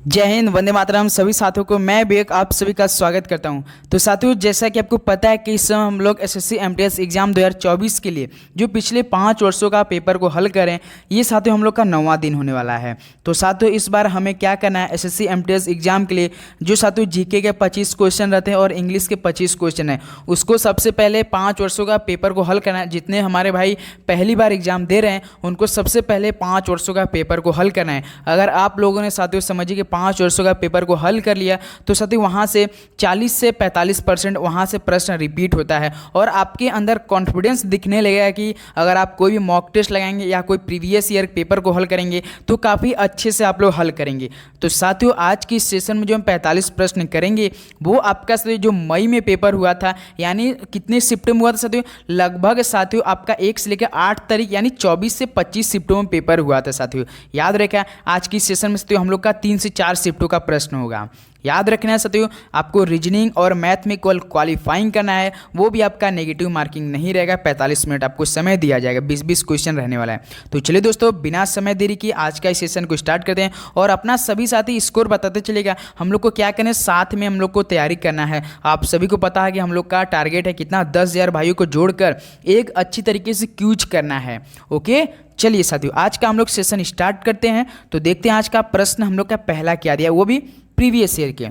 जय हिंद, वंदे मातरम। सभी साथियों को मैं विवेक आप सभी का स्वागत करता हूं। तो साथियों, जैसा कि आपको पता है कि इस समय हम लोग एसएससी एमटीएस एग्जाम 2024 के लिए जो पिछले 5 वर्षों का पेपर को हल करें, ये साथियों हम लोग का 9वां दिन होने वाला है। तो साथियों, इस बार हमें क्या करना है, एसएससी एमटीएस एग्जाम के लिए जो साथियों जीके के 25 क्वेश्चन रहते हैं और इंग्लिश के 25 क्वेश्चन है, उसको सबसे पहले 5 वर्षों का पेपर को हल करना है। जितने हमारे भाई पहली बार एग्जाम दे रहे हैं उनको सबसे पहले 5 वर्षों का पेपर को हल करना है। अगर आप लोगों ने साथियों समझिए कि 5 वर्षों का पेपर को हल कर लिया तो साथियों वहाँ से 40 से 45% वहाँ से प्रश्न रिपीट होता है और आपके अंदर कॉन्फिडेंस दिखने लगेगा कि अगर आप कोई भी मॉक टेस्ट लगाएंगे या कोई प्रीवियस ईयर पेपर को हल करेंगे तो काफ़ी अच्छे से आप लोग हल करेंगे। तो साथियों, आज की सेशन में जो हम 45 प्रश्न करेंगे वो आपका साथियों जो मई में पेपर हुआ था, यानी कितने शिफ्ट में हुआ था साथियों, लगभग साथियों आपका 1 से लेकर 8 तारीख यानी 24 से 25 शिफ्टों में पेपर हुआ था। साथियों याद रखा, आज की सेशन में साथियों हम लोग का 3 से 4 शिफ्टों का प्रश्न होगा। याद रखना है साथियों, आपको रीजनिंग और मैथ में क्वालिफाइंग करना है, वो भी आपका नेगेटिव मार्किंग नहीं रहेगा। 45 मिनट आपको समय दिया जाएगा, 20-20 क्वेश्चन रहने वाला है। तो चलिए दोस्तों, बिना समय देरी की आज का इस सेशन को स्टार्ट करते हैं और अपना सभी साथी स्कोर बताते चलेगा। हम लोग को क्या करना है, साथ में हम लोग को तैयारी करना है। आप सभी को पता है कि हम लोग का टारगेट है कितना, 10,000 भाइयों को जोड़कर एक अच्छी तरीके से क्यूज करना है। ओके, चलिए साथियों आज का हम लोग सेशन स्टार्ट करते हैं। तो देखते हैं आज का प्रश्न हम लोग का पहला क्या दिया, वो भी प्रीवियस ईयर के।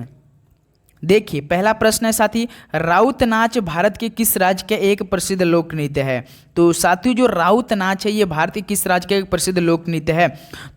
देखिए पहला प्रश्न है साथी, राउत नाच भारत के किस राज्य का एक प्रसिद्ध लोक नृत्य है। तो साथियों जो राउत नाच है ये भारत के किस राज्य का एक प्रसिद्ध लोक नृत्य है।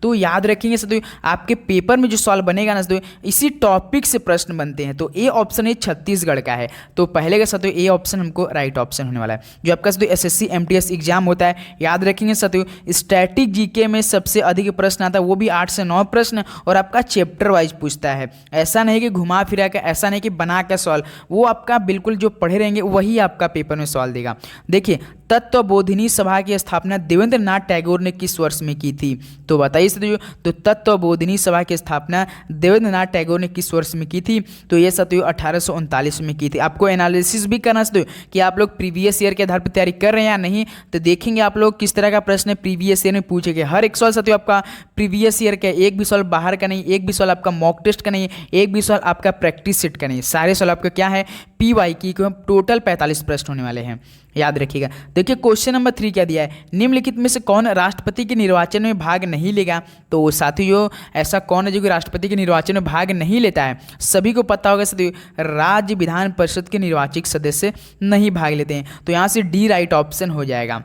तो याद रखेंगे साथियों, आपके पेपर में जो सवाल बनेगा ना साथियों, इसी टॉपिक से प्रश्न बनते हैं। तो ए ऑप्शन है छत्तीसगढ़ का है, तो पहले का साथियों ए ऑप्शन हमको राइट ऑप्शन होने वाला है। जो आपका साथियों एसएससी एमटीएस एग्जाम होता है, याद रखेंगे साथियों, स्टैटिक जीके में सबसे अधिक प्रश्न आता है, वो भी 8 से 9 प्रश्न, और आपका चैप्टर वाइज पूछता है। ऐसा नहीं कि घुमा फिरा के, ऐसा नहीं कि बना के सवाल, वो आपका बिल्कुल जो पढ़े रहेंगे वही आपका पेपर में सवाल देगा। देखिए, तत्वबोधिनी सभा की स्थापना देवेंद्र नाथ टैगोर ने किस वर्ष में की थी। तो बताइए साथियों, तो तत्वबोधिनी सभा की स्थापना देवेंद्र नाथ टैगोर ने किस वर्ष में की थी। तो ये साथियों 1839 में की थी। आपको एनालिसिस भी करना साथियों कि आप लोग प्रीवियस ईयर के आधार पर तैयारी कर रहे हैं या नहीं। तो देखेंगे आप लोग किस तरह का प्रश्न प्रीवियस ईयर में पूछेंगे। हर एक सवाल साथियों आपका प्रीवियस ईयर का, एक भी सवाल बाहर का नहीं, एक भी सवाल आपका मॉक टेस्ट का नहीं, एक भी सवाल आपका प्रैक्टिस सेट का नहीं। सारे सवाल आपका क्या है, पीवाई की, टोटल 45 प्रश्न होने वाले हैं। याद रखिएगा। देखिए क्वेश्चन नंबर 3 क्या दिया है, निम्नलिखित में से कौन राष्ट्रपति के निर्वाचन में भाग नहीं लेगा। तो साथियों ऐसा कौन है जो कि राष्ट्रपति के निर्वाचन में भाग नहीं लेता है। सभी को पता होगा साथियों, राज्य विधान परिषद के निर्वाचित सदस्य नहीं भाग लेते हैं। तो यहाँ से डी राइट ऑप्शन हो जाएगा।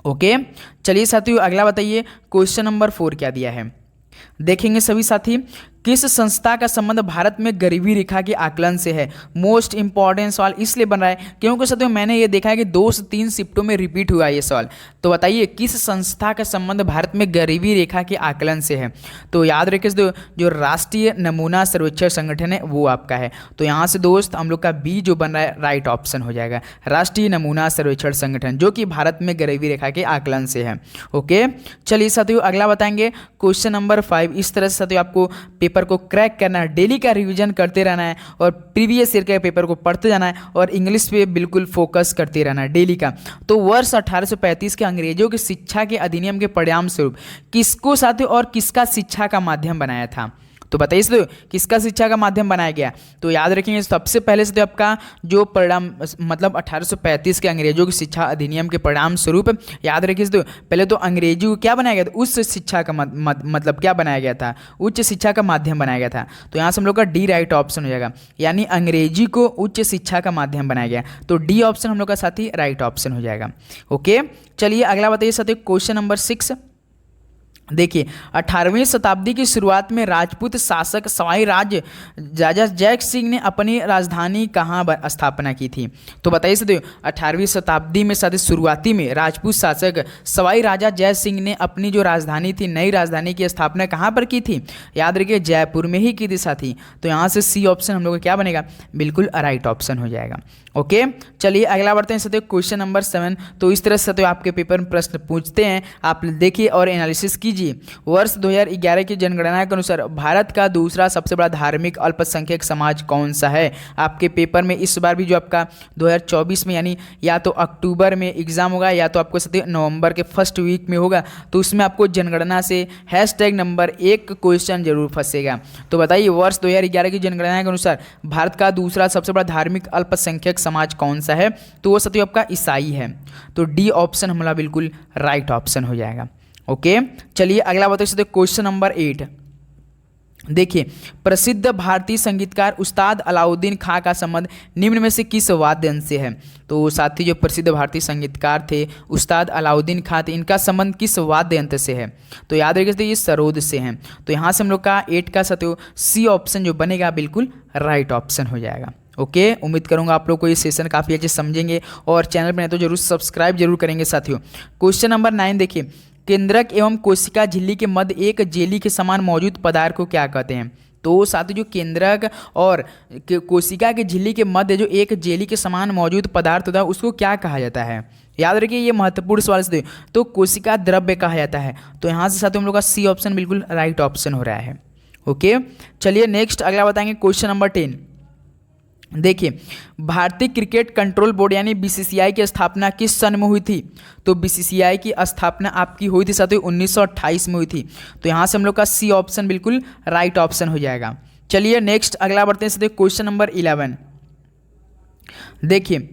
ओके, चलिए साथियों अगला बताइए, क्वेश्चन नंबर 4 क्या दिया है। देखेंगे सभी साथी, किस संस्था का संबंध भारत में गरीबी रेखा के आकलन से है। मोस्ट इंपॉर्टेंट सवाल इसलिए बन रहा है क्योंकि साथियों मैंने ये देखा है कि 2 से 3 शिफ्टों में रिपीट हुआ है ये सवाल। तो बताइए किस संस्था का संबंध भारत में गरीबी रेखा के आकलन से है। तो याद रखिए जो राष्ट्रीय नमूना सर्वेक्षण संगठन है वो आपका है। तो यहाँ से दोस्त हम लोग का बी जो बन रहा है राइट ऑप्शन हो जाएगा, राष्ट्रीय नमूना सर्वेक्षण संगठन, जो कि भारत में गरीबी रेखा के आकलन से है। ओके, चलिए साथियों अगला बताएंगे, क्वेश्चन नंबर 5। इस तरह से साथियों आपको पेपर को क्रैक करना है, डेली का रिवीजन करते रहना है और प्रीवियस ईयर के पेपर को पढ़ते जाना है और इंग्लिश पे बिल्कुल फोकस करते रहना है डेली का। तो वर्ष 1835 के अंग्रेजों की शिक्षा के अधिनियम के परिणाम स्वरूप किसको साथियों और किसका शिक्षा का माध्यम बनाया था। तो बताइए साथियों किसका शिक्षा का माध्यम बनाया गया। तो याद रखेंगे सबसे पहले से आपका जो परिणाम मतलब 1835 के अंग्रेजों की शिक्षा अधिनियम के परिणाम स्वरूप, याद रखिए साथियों पहले तो अंग्रेजी को क्या बनाया गया था, उच्च शिक्षा का मतलब क्या बनाया गया था, उच्च शिक्षा का माध्यम बनाया गया था। तो यहाँ से हम लोग का डी राइट ऑप्शन हो जाएगा, यानी अंग्रेजी को उच्च शिक्षा का माध्यम बनाया गया। तो डी ऑप्शन हम लोग का साथी राइट ऑप्शन हो जाएगा। ओके, चलिए अगला बताइए साथियों, क्वेश्चन नंबर 6। देखिए 18वीं शताब्दी की शुरुआत में राजपूत शासक सवाई राजा जय सिंह ने अपनी राजधानी कहाँ स्थापना की थी। तो बताइए साथियों 18वीं शताब्दी में साथियों शुरुआती में राजपूत शासक सवाई राजा जय सिंह ने अपनी जो राजधानी थी, नई राजधानी की स्थापना कहाँ पर की थी। याद रखिए जयपुर में ही की थी साथी। तो यहाँ से सी ऑप्शन हम लोग का क्या बनेगा, बिल्कुल राइट ऑप्शन हो जाएगा। ओके, चलिए अगला बढ़ते हैं साथियों, क्वेश्चन नंबर 7। तो इस तरह से साथियों आपके पेपर में प्रश्न पूछते हैं, आप देखिए और एनालिसिस कीजिए कीजिए, वर्ष 2011 की जनगणना के अनुसार भारत का दूसरा सबसे बड़ा धार्मिक अल्पसंख्यक समाज कौन सा है। आपके पेपर में इस बार भी जो आपका 2024 में यानी या तो अक्टूबर में एग्जाम होगा या तो आपको नवंबर के फर्स्ट वीक में होगा, तो उसमें आपको जनगणना से हैशटैग नंबर 1 क्वेश्चन जरूर फंसेगा। तो बताइए वर्ष 2011 की जनगणना के अनुसार भारत का दूसरा सबसे बड़ा धार्मिक अल्पसंख्यक समाज कौन सा है, तो वो साथियों आपका ईसाई है। तो डी ऑप्शन हमारा बिल्कुल राइट ऑप्शन हो जाएगा। ओके, चलिए अगला बताइए साथियों क्वेश्चन नंबर 8। देखिए, प्रसिद्ध भारतीय संगीतकार उस्ताद अलाउद्दीन खां का संबंध निम्न में से किस वाद्य यंत्र से है। तो साथी जो प्रसिद्ध भारतीय संगीतकार थे उस्ताद अलाउद्दीन खां थे, इनका संबंध किस वाद्य यंत्र से है। तो याद रखिए ये सरोद से हैं। तो यहाँ से हम लोग का 8 का साथियों सी ऑप्शन जो बनेगा बिल्कुल राइट ऑप्शन हो जाएगा। ओके, उम्मीद करूंगा आप लोग को ये सेशन काफ़ी अच्छे समझेंगे और चैनल पर नहीं तो जरूर सब्सक्राइब जरूर करेंगे साथियों। क्वेश्चन नंबर 9 देखिए, केंद्रक एवं कोशिका झिल्ली के मध्य एक जेली के समान मौजूद पदार्थ को क्या कहते हैं। तो साथ जो केंद्रक और कोशिका के झिल्ली के मध्य जो एक जेली के समान मौजूद पदार्थ होता है उसको क्या कहा जाता है। याद रखिए ये महत्वपूर्ण सवाल से तो कोशिका द्रव्य कहा जाता है। तो यहाँ से साथियों हम लोग का सी ऑप्शन बिल्कुल राइट ऑप्शन हो रहा है। ओके, चलिए नेक्स्ट अगला बताएंगे क्वेश्चन नंबर 10। देखिए, भारतीय क्रिकेट कंट्रोल बोर्ड यानी बीसीसीआई की स्थापना किस सन में हुई थी। तो बीसीसीआई की स्थापना आपकी हुई थी साथियों 1928 में हुई थी। तो यहाँ से हम लोग का सी ऑप्शन बिल्कुल राइट ऑप्शन हो जाएगा। चलिए नेक्स्ट अगला बढ़ते हैं साथियों क्वेश्चन नंबर 11। देखिए,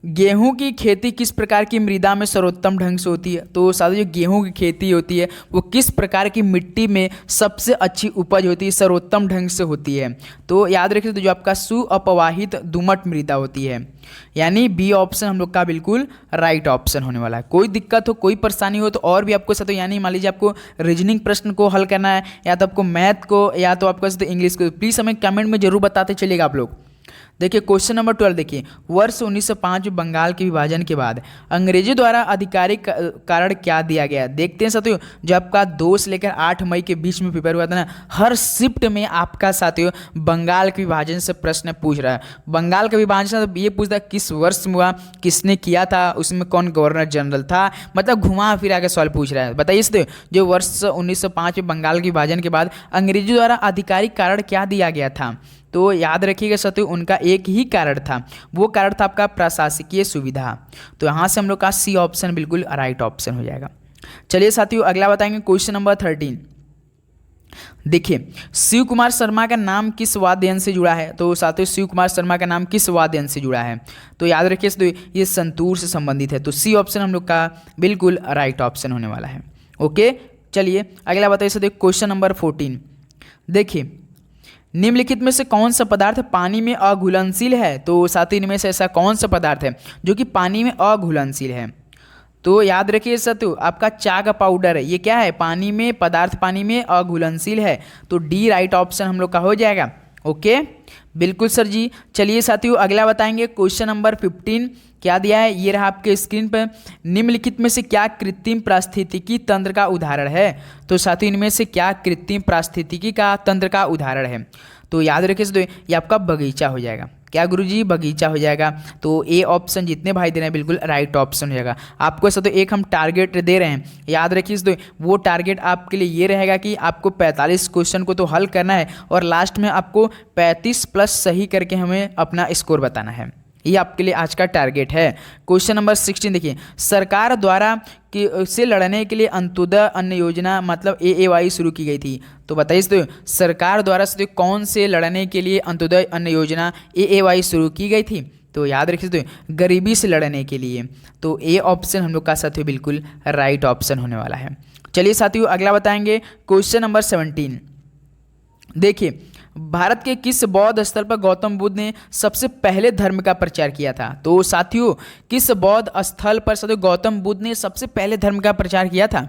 गेहूं की खेती किस प्रकार की मृदा में सर्वोत्तम ढंग से होती है। तो साथियों जो गेहूं की खेती होती है वो किस प्रकार की मिट्टी में सबसे अच्छी उपज होती है, सर्वोत्तम ढंग से होती है। तो याद रखिए तो जो आपका सुअपवाहित दुमट मृदा होती है, यानी बी ऑप्शन हम लोग का बिल्कुल राइट ऑप्शन होने वाला है। कोई दिक्कत हो कोई परेशानी हो तो और भी आपको साथियों यानी मान लीजिए आपको रीजनिंग प्रश्न को हल करना है या तो आपको मैथ को या तो आपको इंग्लिश को, प्लीज़ हमें कमेंट में जरूर बताते चलिएगा आप लोग। देखिए क्वेश्चन नंबर 12 देखिए, वर्ष 1905 में बंगाल के विभाजन के बाद अंग्रेजों द्वारा आधिकारिक कारण क्या दिया गया। देखते हैं साथियों जो आपका 2 से लेकर 8 मई के बीच में पेपर हुआ था ना, हर शिफ्ट में आपका साथियों बंगाल के विभाजन से प्रश्न पूछ रहा है। बंगाल का विभाजन ये पूछता है किस वर्ष में हुआ, किसने किया था, उसमें कौन गवर्नर जनरल था, मतलब घुमा फिरा के सवाल पूछ रहा है। बताइए साथियों जो वर्ष 1905 में बंगाल के विभाजन के बाद अंग्रेजों द्वारा आधिकारिक कारण क्या दिया गया था। तो याद रखिएगा साथियों उनका एक ही कारण था, वो कारण था आपका प्रशासकीय सुविधा। तो यहाँ से हम लोग का सी ऑप्शन बिल्कुल राइट ऑप्शन हो जाएगा। चलिए साथियों अगला बताएंगे क्वेश्चन नंबर 13। देखिए, शिव कुमार शर्मा का नाम किस वाद्य यंत्र से जुड़ा है। तो साथियों शिव कुमार शर्मा का नाम किस वाद्य यंत्र से जुड़ा है। तो याद रखिए साथियों ये संतूर से संबंधित है। तो सी ऑप्शन हम लोग का बिल्कुल राइट ऑप्शन होने वाला है। ओके, चलिए अगला बताइए साथियों क्वेश्चन नंबर 14। देखिए, निम्नलिखित में से कौन सा पदार्थ पानी में अघुलनशील है। तो साथ ही इनमें से ऐसा कौन सा पदार्थ है जो कि पानी में अघुलनशील है। तो याद रखिए साथियों आपका चाय का पाउडर है, ये क्या है पानी में पदार्थ पानी में अघुलनशील है। तो डी राइट ऑप्शन हम लोग का हो जाएगा। ओके बिल्कुल सर जी। चलिए साथियों अगला बताएंगे क्वेश्चन नंबर 15। क्या दिया है ये रहा आपके स्क्रीन पर, निम्नलिखित में से क्या कृत्रिम पारिस्थितिकी तंत्र का उदाहरण है। तो साथियों इनमें से क्या कृत्रिम पारिस्थितिकी का तंत्र का उदाहरण है। तो याद रखिए साथियों ये आपका बगीचा हो जाएगा। क्या गुरुजी बगीचा हो जाएगा। तो ए ऑप्शन जितने भाई दे रहे हैं बिल्कुल राइट ऑप्शन हो जाएगा। आपको साथियों एक हम टारगेट दे रहे हैं, याद रखिए साथियों वो टारगेट आपके लिए ये रहेगा कि आपको 45 क्वेश्चन को तो हल करना है और लास्ट में आपको 35 प्लस सही करके हमें अपना स्कोर बताना है। ये आपके लिए आज का टारगेट है। क्वेश्चन नंबर 16 देखिए, सरकार द्वारा से लड़ने के लिए अंत्योदय अन्न योजना मतलब AAY शुरू की गई थी। तो बताइए तो सरकार द्वारा से कौन से लड़ने के लिए अंत्योदय अन्न योजना AAY शुरू की गई थी। तो याद रखिए तो गरीबी से लड़ने के लिए। तो ए ऑप्शन हम लोग का साथियों बिल्कुल राइट ऑप्शन होने वाला है। चलिए साथियों अगला बताएंगे क्वेश्चन नंबर 17। देखिए, भारत के किस बौद्ध स्थल पर गौतम बुद्ध ने सबसे पहले धर्म का प्रचार किया था। तो साथियों किस बौद्ध स्थल पर साथियों गौतम बुद्ध ने सबसे पहले धर्म का प्रचार किया था,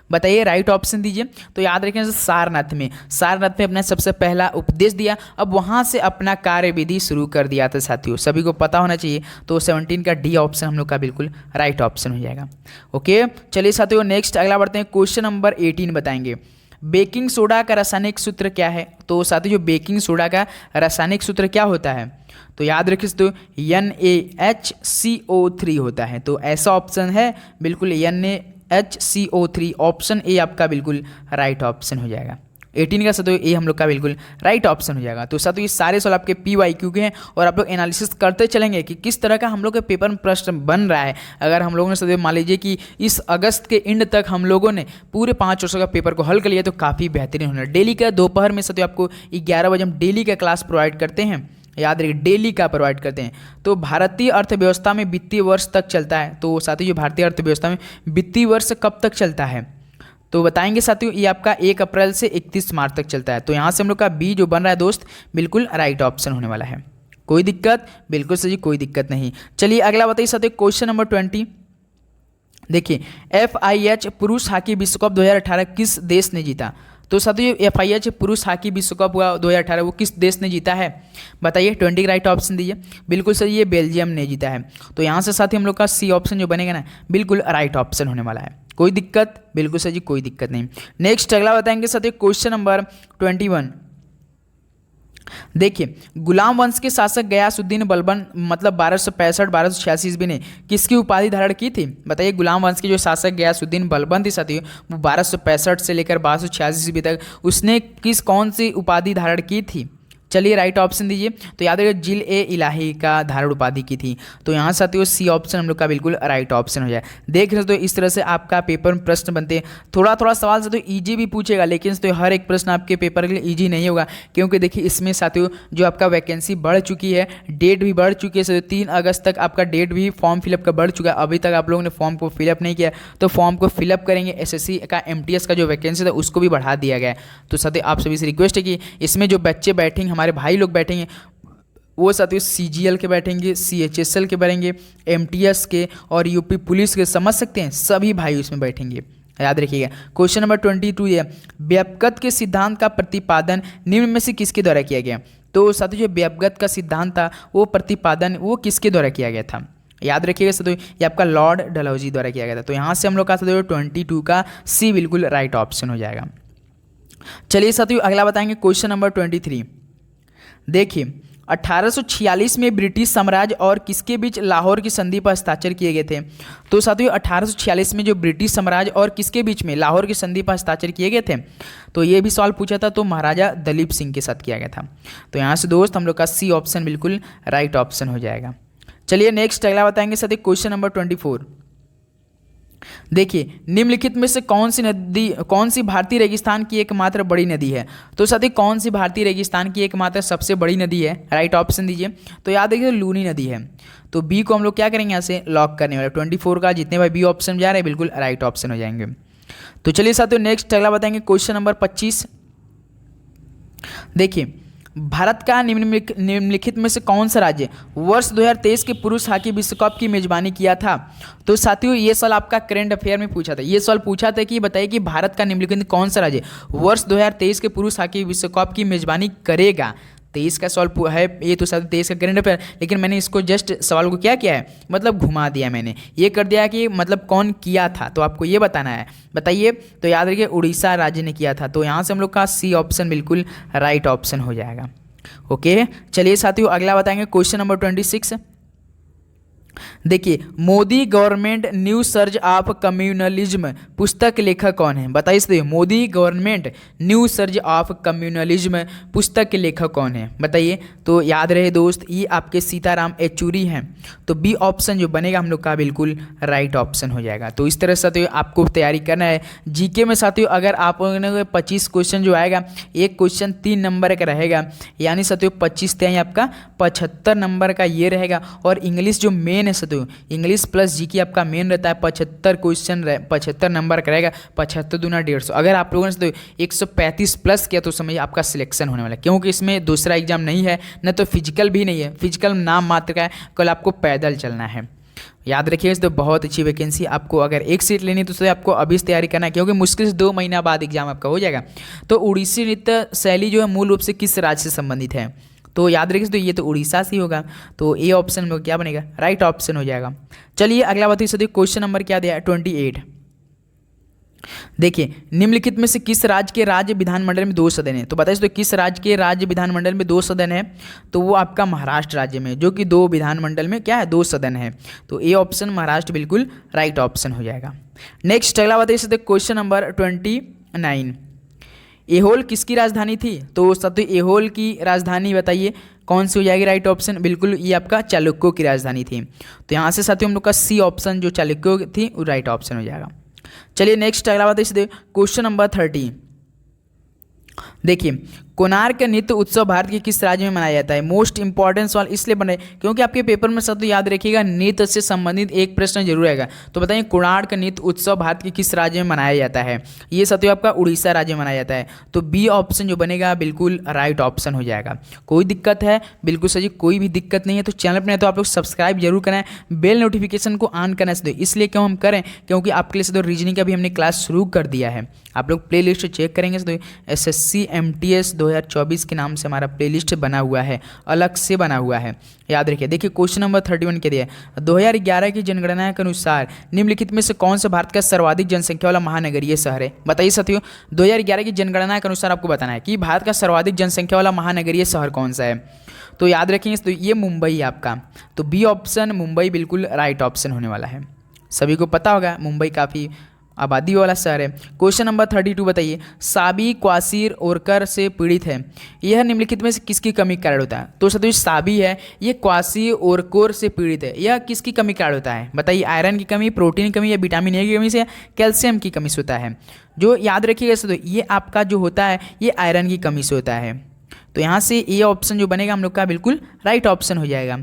बताइए राइट ऑप्शन दीजिए। तो याद रखें सारनाथ में अपना सबसे पहला उपदेश दिया, अब वहां से अपना कार्यविधि शुरू कर दिया था साथियों, सभी को पता होना चाहिए। तो 17 का डी ऑप्शन हम लोग का बिल्कुल राइट ऑप्शन हो जाएगा। ओके चलिए साथियों नेक्स्ट अगला बढ़ते हैं क्वेश्चन नंबर 18 बताएंगे, बेकिंग सोडा का रासायनिक सूत्र क्या है। तो साथियों जो बेकिंग सोडा का रासायनिक सूत्र क्या होता है। तो याद रखिए तो NaHCO3 होता है। तो ऐसा ऑप्शन है बिल्कुल HCO3 ऑप्शन ए आपका बिल्कुल राइट ऑप्शन हो जाएगा। 18 का साथियों ए हम लोग का बिल्कुल राइट ऑप्शन हो जाएगा। तो साथियों ये सारे सवाल आपके PYQ के हैं और आप लोग एनालिसिस करते चलेंगे कि किस तरह का हम लोग के पेपर में प्रश्न बन रहा है। अगर हम लोगों ने साथियों मान लीजिए कि इस अगस्त के एंड तक हम लोगों ने पूरे 5 वर्षों का पेपर को हल कर लिया तो काफ़ी बेहतरीन होना। डेली का दोपहर में साथियों आपको 11 बजे हम डेली का क्लास प्रोवाइड करते हैं, याद रखिए डेली का प्रोवाइड करते हैं। तो भारतीय अर्थव्यवस्था में वित्तीय वर्ष तक चलता है। तो साथियों जो भारतीय अर्थव्यवस्था में वित्तीय वर्ष कब तक चलता है तो बताएंगे साथियों, ये आपका 1 अप्रैल से 31 मार्च तक चलता है। तो यहाँ से हम लोग का बी जो बन रहा है दोस्त बिल्कुल राइट ऑप्शन होने वाला है। कोई दिक्कत? बिल्कुल सही, कोई दिक्कत नहीं। चलिए अगला बताइए साथियों, क्वेश्चन नंबर 20। देखिए FIH पुरुष हॉकी विश्व कप 2018 किस देश ने जीता? तो साथियों FIH पुरुष हॉकी विश्व कप हुआ 2018 वो किस देश ने जीता है बताइए? 20 राइट ऑप्शन दीजिए। बिल्कुल सही, ये बेल्जियम ने जीता है। तो यहाँ से साथियों हम लोग का सी ऑप्शन जो बनेगा ना बिल्कुल राइट ऑप्शन होने वाला है। कोई दिक्कत? बिल्कुल सही, कोई दिक्कत नहीं। नेक्स्ट अगला बताएंगे साथियों, क्वेश्चन नंबर 21। देखिए गुलाम वंश के शासक गयासुद्दीन बलबन मतलब 1265-1286 ईस्वी ने किसकी उपाधि धारण की थी बताइए? गुलाम वंश के जो शासक गयासुद्दीन बलबन थे साथियों वो 1265 से लेकर 1286 ईस्वी तक उसने कौन सी उपाधि धारण की थी? चलिए राइट ऑप्शन दीजिए। तो याद रखिए जिल ए इलाही का धारण उपाधि की थी। तो यहाँ साथियों सी ऑप्शन हम लोग का बिल्कुल राइट ऑप्शन हो जाए। देख रहे हो तो इस तरह से आपका पेपर में प्रश्न बनते हैं। थोड़ा थोड़ा सवाल साथियों ईजी भी पूछेगा, लेकिन तो हर एक प्रश्न आपके पेपर के लिए ईजी नहीं होगा, क्योंकि देखिए इसमें साथियों जो आपका वैकेंसी बढ़ चुकी है, डेट भी बढ़ चुकी है साथियों। 3 अगस्त तक आपका डेट भी फॉर्म फिलअप का बढ़ चुका है। अभी तक आप लोगों ने फॉर्म को फिलअप नहीं किया तो फॉर्म को फिलअप करेंगे। SSC का MTS का जो वैकेंसी था उसको भी बढ़ा दिया गया है। तो साथियों आप सभी से रिक्वेस्ट है कि इसमें जो बच्चे बैठेंगे, हमारे भाई लोग बैठेंगे, वो साथियों CGL के बैठेंगे, CHSL के बैठेंगे, MTS के और UP पुलिस के, समझ सकते हैं सभी भाई उसमें बैठेंगे। याद रखिएगा। क्वेश्चन नंबर 22 है व्यापगत के सिद्धांत का प्रतिपादन निम्न में से किसके द्वारा किया गया? तो साथियों जो व्यापगत का सिद्धांत था वो प्रतिपादन वो किसके द्वारा किया गया था? याद रखिएगा साथियों ये आपका लॉर्ड डलहौजी द्वारा किया गया था। तो यहाँ से हम लोग का साथियों 22 का सी बिल्कुल राइट ऑप्शन हो जाएगा। चलिए साथियों अगला बताएंगे क्वेश्चन नंबर 23। देखिए 1846 में ब्रिटिश साम्राज्य और किसके बीच लाहौर की संधि पर हस्ताक्षर किए गए थे? तो साथियों 1846 में जो ब्रिटिश साम्राज्य और किसके बीच में लाहौर की संधि पर हस्ताक्षर किए गए थे? तो ये भी सवाल पूछा था, तो महाराजा दलीप सिंह के साथ किया गया था। तो यहाँ से दोस्त हम लोग का सी ऑप्शन बिल्कुल राइट ऑप्शन हो जाएगा। चलिए नेक्स्ट अगला बताएंगे साथियों क्वेश्चन नंबर 24। देखिए निम्नलिखित में से कौन सी भारतीय रेगिस्तान की एकमात्र बड़ी नदी है? तो साथियों कौन सी भारतीय रेगिस्तान की एकमात्र सबसे बड़ी नदी है? राइट ऑप्शन दीजिए। तो याद रखिए लूनी नदी है। तो बी को हम लोग क्या करेंगे यहाँ से लॉक करने वाले। 24 का जितने भाई बी ऑप्शन जा रहे हैं बिल्कुल राइट ऑप्शन हो जाएंगे। तो चलिए साथियों नेक्स्ट अगला बताएंगे क्वेश्चन नंबर 25। देखिए भारत का निम्नलिखित में से कौन सा राज्य वर्ष 2023 के पुरुष हॉकी विश्व कप की मेजबानी किया था? तो साथियों ये सवाल आपका करंट अफेयर में पूछा था। ये सवाल पूछा था कि बताइए कि भारत का निम्नलिखित कौन सा राज्य वर्ष 2023 के पुरुष हॉकी विश्व कप की मेजबानी करेगा? 23 का सवाल है ये, तो साथ 23 का करंट अफेयर, लेकिन मैंने इसको जस्ट सवाल को क्या किया है मतलब घुमा दिया। मैंने ये कर दिया कि मतलब कौन किया था, तो आपको ये बताना है। बताइए। तो याद रखिए उड़ीसा राज्य ने किया था। तो यहाँ से हम लोग का सी ऑप्शन बिल्कुल राइट ऑप्शन हो जाएगा। ओके चलिए साथियों अगला बताएंगे क्वेश्चन नंबर 26। देखिए Modi government new surge of communalism पुस्तक लेखक कौन है? बताइए साथियों Modi government new surge of communalism पुस्तक के लेखक कौन है? बताइए। तो याद रहे दोस्त ये आपके सीताराम येचुरी हैं। तो बी ऑप्शन जो बनेगा हम लोग का बिल्कुल राइट ऑप्शन हो जाएगा। तो इस तरह से साथियों आपको तैयारी करना है। जीके में साथियों अगर आप 25 क्वेश्चन जो आएगा, एक क्वेश्चन 3 नंबर का रहेगा, यानी साथियों 25 तय आपका 75 नंबर का ये रहेगा। और इंग्लिश जो मेन है साथियों इंग्लिश प्लस जीके आपका मेन रहता है 75 क्वेश्चन 75 नंबर का रहेगा। 75 दूना 150। अगर आप लोगों ने तो 135 प्लस किया तो समझिए आपका सिलेक्शन होने वाला है, क्योंकि इसमें दूसरा एग्जाम नहीं है, न तो फिजिकल भी नहीं है। फिजिकल नाम मात्र का है, कल आपको पैदल चलना है। याद रखिए तो बहुत अच्छी वैकेंसी। आपको अगर एक सीट लेनी तो आपको अभी से तैयारी करना है, क्योंकि मुश्किल से 2 महीना बाद एग्जाम आपका हो जाएगा। तो उड़ीसी नृत्य शैली जो है मूल रूप से किस राज्य से संबंधित है? तो याद रखिए तो ये तो उड़ीसा से ही होगा। तो ए ऑप्शन में क्या बनेगा राइट ऑप्शन हो जाएगा। चलिए अगला बताइए साथियों क्वेश्चन नंबर क्या दिया है 28। देखिए, निम्नलिखित में से किस राज्य के राज्य विधानमंडल में 2 सदन है? तो बताइए तो किस राज्य के राज्य विधानमंडल में 2 सदन है? तो वो आपका महाराष्ट्र राज्य में, जो कि 2 विधानमंडल में क्या है, 2 सदन है। तो ए ऑप्शन महाराष्ट्र बिल्कुल राइट ऑप्शन हो जाएगा। नेक्स्ट अगला बताइए क्वेश्चन नंबर 29। एहोल किसकी राजधानी थी? तो सत्य एहोल की राजधानी बताइए कौन सी हो जाएगी राइट ऑप्शन? बिल्कुल ये आपका चालुक्यों की राजधानी थी। तो यहाँ से साथियों हम लोग का सी ऑप्शन जो चालुक्यों थी वो राइट ऑप्शन हो जाएगा। चलिए नेक्स्ट अगला बात इसे क्वेश्चन नंबर 30। देखिए, कोणार्क नृत्य उत्सव भारत के किस राज्य में मनाया जाता है? मोस्ट इंपॉर्टेंट सवाल इसलिए बने क्योंकि आपके पेपर में सब तो याद रखिएगा नृत्य से संबंधित एक प्रश्न जरूर आएगा। तो बताइए कोणार्क नृत्य उत्सव भारत के किस राज्य में मनाया जाता है? ये सत्य आपका उड़ीसा राज्य में मनाया जाता है। तो बी ऑप्शन जो बनेगा बिल्कुल राइट ऑप्शन हो जाएगा। कोई दिक्कत है? बिल्कुल सही, कोई भी दिक्कत नहीं है। तो चैनल पर तो आप लोग सब्सक्राइब जरूर करें, बेल नोटिफिकेशन को ऑन करना से इसलिए क्यों हम करें क्योंकि आपके लिए तो रीजनिंग का भी हमने क्लास शुरू कर दिया है। आप लोग प्ले लिस्ट चेक करेंगे तो SSC MTS 2024 के नाम से हमारा प्लेलिस्ट बना हुआ है, अलग से बना हुआ है, याद रखिए। देखिए क्वेश्चन नंबर 31 के दिए 2011 की जनगणना के अनुसार निम्नलिखित में से कौन सा भारत का सर्वाधिक जनसंख्या वाला महानगरीय शहर है? बताइए साथियों, 2011 की जनगणना के अनुसार आपको बताना है कि भारत का सर्वाधिक जनसंख्या वाला महानगरीय शहर कौन सा है। तो याद रखेंगे तो ये मुंबई है आपका। तो बी ऑप्शन मुंबई बिल्कुल राइट ऑप्शन होने वाला है। सभी को पता होगा मुंबई काफ़ी आबादी वाला शहर है। क्वेश्चन नंबर 32 बताइए, साबी क्वासीर ओरकर से पीड़ित है, यह निम्नलिखित में से किसकी कमी के कारण होता है? तो सतुष साबी है, ये क्वासी ओरकोर से पीड़ित है, यह किसकी कमी के कारण होता है? बताइए, आयरन की कमी, प्रोटीन की कमी या विटामिन ए की कमी से या कैल्शियम की कमी से होता है? जो याद रखिएगा सतुष ये आपका जो होता है ये आयरन की कमी से होता है। तो यहाँ से ये ऑप्शन जो बनेगा हम लोग का बिल्कुल राइट ऑप्शन हो जाएगा।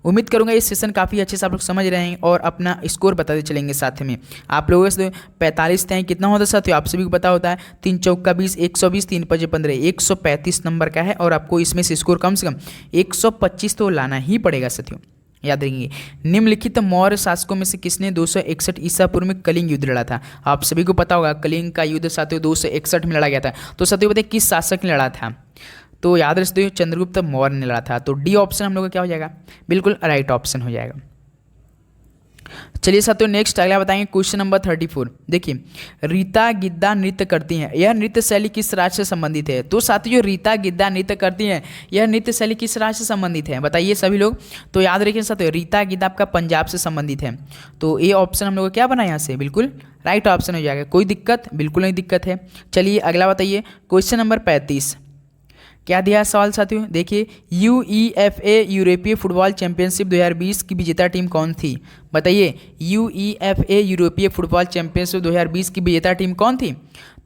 उम्मीद करूंगा ये सेशन काफ़ी अच्छे से आप लोग समझ रहे हैं और अपना स्कोर बताते चलेंगे। साथ में आप लोगों से 45 तय कितना होता है साथियों, आप सभी को पता होता है 3 चौका 20, 120, 3 पचे 15, 135 नंबर का है और आपको इसमें से स्कोर कम से कम 125 तो लाना ही पड़ेगा साथियों, याद रखेंगे। निम्नलिखित मौर्य शासकों में से किसने 261 ईसा पूर्व में कलिंग युद्ध लड़ा था? आप सभी को पता होगा कलिंग का युद्ध साथियों 261 में लड़ा गया था। तो साथियों बताइए किस शासक ने लड़ा था? तो याद रख सकते हो चंद्रगुप्त मौर्य ने लड़ा था। तो डी ऑप्शन हम लोग का क्या हो जाएगा, बिल्कुल राइट ऑप्शन हो जाएगा। चलिए साथियों नेक्स्ट अगला बताएंगे क्वेश्चन नंबर 34। देखिए, रीता गिद्दा नृत्य करती हैं, यह नृत्य शैली किस राज्य से संबंधित है? तो साथियों रीता गिद्दा नृत्य करती हैं, यह नृत्य शैली किस राज्य से संबंधित है? बताइए सभी लोग। तो याद रखिए साथियों रीता गिद्दा आपका पंजाब से संबंधित है। तो ये ऑप्शन हम लोग का क्या बना यहाँ से, बिल्कुल राइट ऑप्शन हो जाएगा। कोई दिक्कत? बिल्कुल नहीं दिक्कत है। चलिए अगला बताइए क्वेश्चन नंबर 35। क्या दिया है सवाल साथियों? देखिए, UEFA यूरोपीय फुटबॉल चैंपियनशिप 2020 की विजेता टीम कौन थी? बताइए, UEFA यूरोपीय फुटबॉल चैंपियनशिप 2020 की विजेता टीम कौन थी?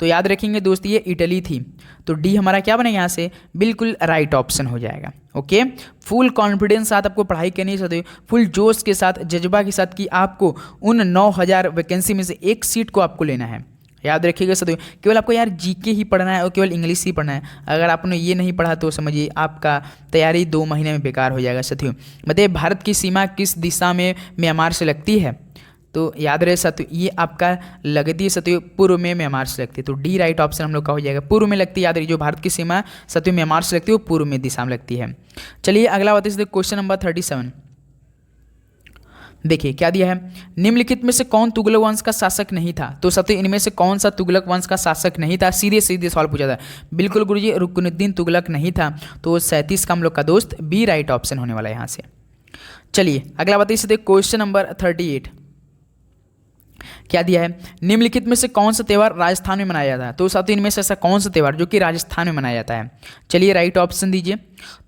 तो याद रखेंगे दोस्त ये इटली थी। तो डी हमारा क्या बनेगा यहाँ से, बिल्कुल राइट ऑप्शन हो जाएगा। ओके, फुल कॉन्फिडेंस साथ आपको पढ़ाई करनी है, फुल जोश के साथ, जज्बा के साथ कि आपको उन 9000 वैकेंसी में से एक सीट को आपको लेना है। याद रखिएगा साथियों, केवल आपको यार जीके ही पढ़ना है और केवल इंग्लिश ही पढ़ना है। अगर आपने ये नहीं पढ़ा तो समझिए आपका तैयारी 2 महीने में बेकार हो जाएगा साथियों। बताइए, भारत की सीमा किस दिशा में म्यांमार से लगती है? तो याद रहे साथियों ये आपका लगती है साथियों पूर्व में म्यांमार से लगती है। तो डी राइट ऑप्शन हम लोग का हो जाएगा, पूर्व में लगती है। याद रखिए जो भारत की सीमा साथियों म्यांमार से लगती है वो पूर्व में दिशा में लगती है। चलिए अगला बताइए क्वेश्चन नंबर 37। देखिए क्या दिया है, निम्नलिखित में से कौन तुगलक वंश का शासक नहीं था? तो साथियों इनमें से कौन सा तुगलक वंश का शासक नहीं था? सीधे सीधे सवाल पूछा था। बिल्कुल गुरुजी, रुकनुद्दीन तुगलक नहीं था। तो 37 का हम लोग का दोस्त बी राइट ऑप्शन होने वाला है यहाँ से। चलिए अगला बताइए क्वेश्चन नंबर 38। क्या दिया है, निम्नलिखित में से कौन सा त्यौहार राजस्थान में मनाया जाता है? तो साथियों इनमें से ऐसा कौन सा त्यौहार जो कि राजस्थान में मनाया जाता है? चलिए राइट ऑप्शन दीजिए।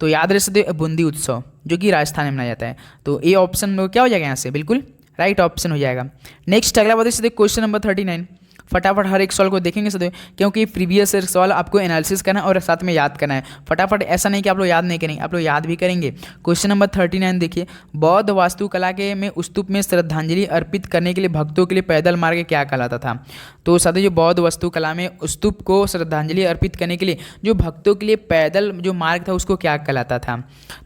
तो याद रख सकते बूंदी उत्सव जो कि राजस्थान में मनाया जाता है। तो ए ऑप्शन में क्या हो जाएगा यहाँ से, बिल्कुल राइट ऑप्शन हो जाएगा। नेक्स्ट अगला बताइए क्वेश्चन नंबर 39। फटाफट हर एक सवाल को देखेंगे साथियों, क्योंकि प्रीवियस सवाल आपको एनालिसिस करना है और साथ में याद करना है। फटाफट ऐसा नहीं कि आप लोग याद नहीं करेंगे, आप लोग याद भी करेंगे। क्वेश्चन नंबर 39 देखिए, बौद्ध वास्तुकला के में स्तूप में श्रद्धांजलि अर्पित करने के लिए भक्तों के लिए पैदल मार्ग क्या कहलाता था? तो साथियों जो बौद्ध वास्तुकला में स्तूप को श्रद्धांजलि अर्पित करने के लिए जो भक्तों के लिए पैदल जो मार्ग था उसको क्या कहलाता था?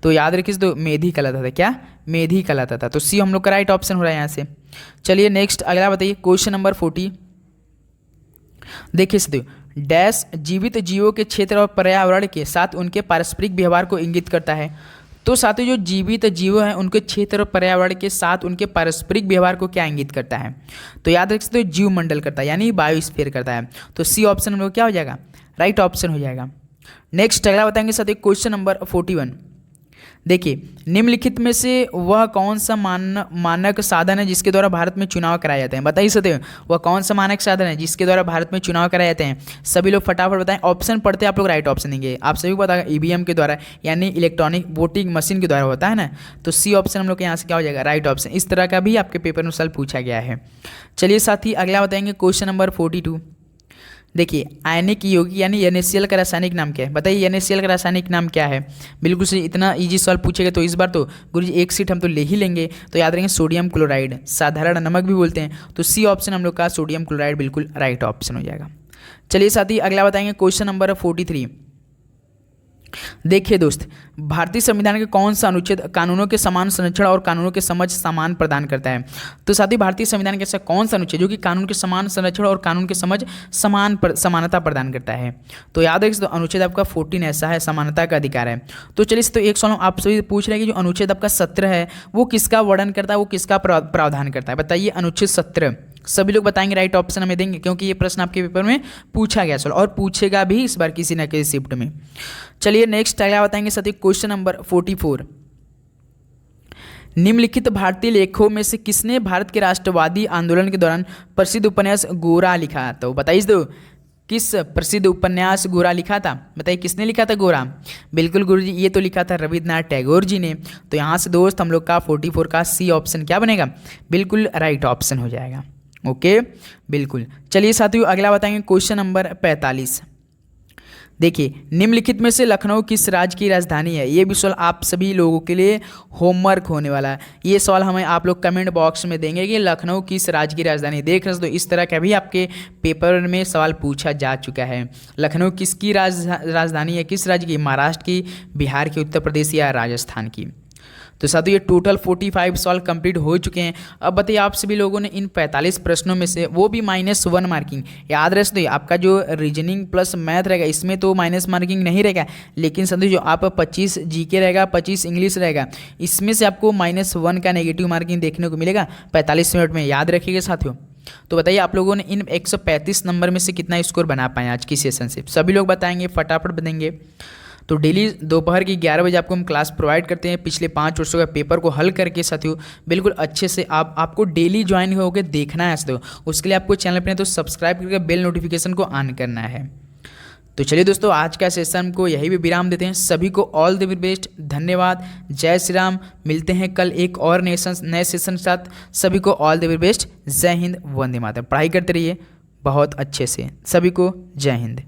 तो याद रखिए तो मेधी कहलाता था। क्या? मेधी कहलाता था। तो सी हम लोग का राइट ऑप्शन हो रहा है यहाँ से। चलिए नेक्स्ट अगला बताइए क्वेश्चन नंबर 40। देखिए साथियों, डैश जीवित जीवों के क्षेत्र और पर्यावरण के साथ उनके पारस्परिक व्यवहार को इंगित करता है। तो साथियों जो जीवित जीव हैं उनके क्षेत्र और पर्यावरण के साथ उनके पारस्परिक व्यवहार को क्या इंगित करता है? तो याद रख सकते हो जीव मंडल करता है यानी बायोस्फीयर करता है। तो सी ऑप्शन हम लोग क्या हो जाएगा? राइट ऑप्शन हो जाएगा। नेक्स्ट अगला बताएंगे साथियों क्वेश्चन नंबर 41। देखिए निम्नलिखित में से वह कौन सा मानक साधन है जिसके द्वारा भारत में चुनाव कराए जाते हैं? बताइए सकते हो वह कौन सा मानक साधन है जिसके द्वारा भारत में चुनाव कराए जाते हैं? सभी लोग फटाफट बताएं। ऑप्शन पढ़ते आप लोग राइट ऑप्शन देंगे। आप सभी को पता है ईवीएम के द्वारा यानी इलेक्ट्रॉनिक वोटिंग मशीन के द्वारा होता है ना। तो सी ऑप्शन हम लोग के यहाँ से क्या हो जाएगा? Right option. इस तरह का भी आपके पेपर में सवाल पूछा गया है। चलिए साथी अगला बताएंगे क्वेश्चन नंबर 42। देखिए आयनिक यौगिक यानी NaCl का रासायनिक नाम क्या है? बताइए NaCl का रासायनिक नाम क्या है? बिल्कुल सही। इतना इजी सवाल पूछेगा तो इस बार तो गुरुजी एक सीट हम तो ले ही लेंगे। तो याद रखेंगे सोडियम क्लोराइड, साधारण नमक भी बोलते हैं। तो सी ऑप्शन हम लोग का सोडियम क्लोराइड बिल्कुल राइट ऑप्शन हो जाएगा। चलिए साथी अगला बताएंगे क्वेश्चन नंबर 43। देखिए दोस्त भारतीय संविधान के कौन सा अनुच्छेद कानूनों के समान संरक्षण और कानूनों के समझ समान प्रदान करता है? तो साथी भारतीय संविधान के ऐसा कौन सा अनुच्छेद जो कि कानून के समान संरक्षण और कानून के समझ समानता प्रदान करता है? तो याद रखिए तो अनुच्छेद आपका 14 ऐसा है, समानता का अधिकार है। तो चलिए तो एक सवाल आप सभी पूछ रहे हैं कि जो अनुच्छेद आपका 17 है वो किसका वर्णन करता है, वो किसका प्रावधान करता है? बताइए अनुच्छेद 17। सभी लोग बताएंगे राइट ऑप्शन हमें देंगे क्योंकि ये प्रश्न आपके पेपर में पूछा गया सवाल और पूछेगा भी इस बार किसी न किसी शिफ्ट में। चलिए नेक्स्ट अगला बताएंगे साथी क्वेश्चन नंबर 44। निम्नलिखित भारतीय लेखकों में से किसने भारत के राष्ट्रवादी आंदोलन के दौरान प्रसिद्ध उपन्यास गोरा लिखा? तो बताइए दो किस प्रसिद्ध उपन्यास गोरा लिखा था? बताइए किसने लिखा था गोरा? बिल्कुल गुरुजी ये तो लिखा था रविन्द्रनाथ टैगोर जी ने। तो यहाँ से दोस्त हम लोग का 44 का सी ऑप्शन क्या बनेगा? बिल्कुल राइट ऑप्शन हो जाएगा। ओके बिल्कुल। चलिए साथियों अगला बताएंगे क्वेश्चन नंबर 45। देखिए निम्नलिखित में से लखनऊ किस राज्य की राजधानी है? ये भी सवाल आप सभी लोगों के लिए होमवर्क होने वाला है। ये सवाल हमें आप लोग कमेंट बॉक्स में देंगे कि लखनऊ किस राज्य की राजधानी। देख रहे हो तो इस तरह का भी आपके पेपर में सवाल पूछा जा चुका है। लखनऊ किसकी राजधानी है? किस राज्य की? महाराष्ट्र की, बिहार की, उत्तर प्रदेश या राजस्थान की? तो साथियों ये टोटल 45 सवाल कंप्लीट हो चुके हैं। अब बताइए आप सभी लोगों ने इन 45 प्रश्नों में से वो भी -1 मार्किंग याद रख दो। आपका जो रीजनिंग प्लस मैथ रहेगा इसमें तो माइनस मार्किंग नहीं रहेगा, लेकिन साथियों जो आप 25 जीके रहेगा, 25 इंग्लिश रहेगा, इसमें से आपको -1 का नेगेटिव मार्किंग देखने को मिलेगा 45 मिनट में। याद रखिएगा साथियों। तो बताइए आप लोगों ने इन 135 नंबर में से कितना स्कोर बना पाए आज की सेशन से? सभी लोग बताएंगे, फटाफट बताएंगे। तो डेली दोपहर की 11 बजे आपको हम क्लास प्रोवाइड करते हैं पिछले 5 वर्षों का पेपर को हल करके साथियों बिल्कुल अच्छे से। आपको डेली ज्वाइन होकर देखना है साथियों। उसके लिए आपको चैनल पर तो सब्सक्राइब करके बेल नोटिफिकेशन को ऑन करना है। तो चलिए दोस्तों आज का सेशन को यही भी विराम देते हैं। सभी को ऑल द वेरी बेस्ट, धन्यवाद, जय श्री राम। मिलते हैं कल एक और नए सेशन के साथ। सभी को ऑल द वेरी बेस्ट, जय हिंद, वंदे मातरम। पढ़ाई करते रहिए बहुत अच्छे से। सभी को जय हिंद।